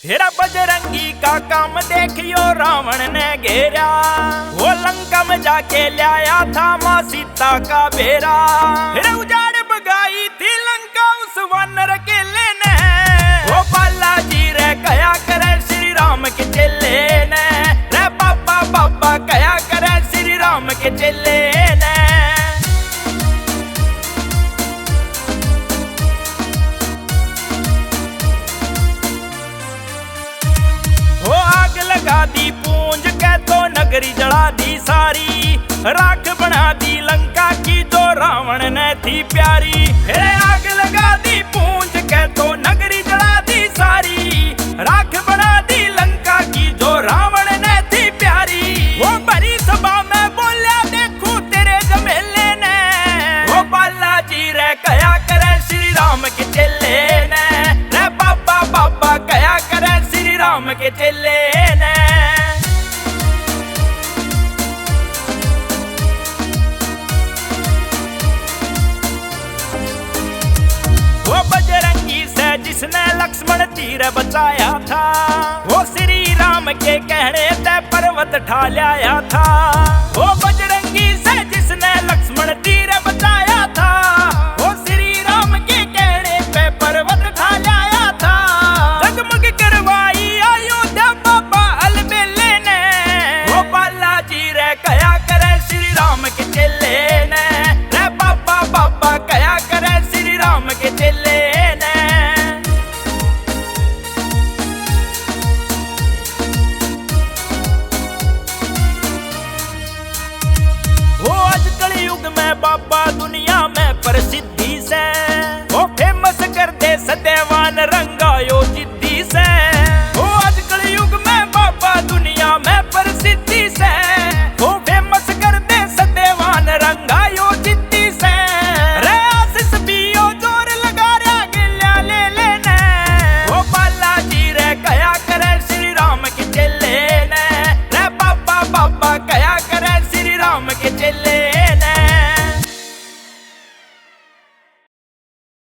हेरा बजरंगी का काम देखियो रावण ने घेरा, वो लंका में जाके लाया था माँ सीता का बेरा। हेरा उजाड़ बगाई थी लंका उस वानर के लेने, वो बालाजी रे कया करे श्री राम के चेले ने, रे बाबा बाबा कया करे श्री राम के चेले ने। लगा दी पूंज के तो नगरी जला दी सारी, राख बना दी लंका की जो रावण ने थी प्यारी। हे आग लगा दी पूंज के तो नगरी जला दी सारी, राख बना दी लंका की जो रावण ने थी प्यारी। वो बड़ी सभा में बोला देखूं तेरे जमेले ने, वो बालाजी रे कया करे श्री राम के चेले ने, रे बाबा बाबा कया करे श्री राम के चेले ने। वो बजरंगी से जिसने लक्ष्मण तीर बचाया था, वो श्री राम के कहने ते पर्वत ढा लाया था। वो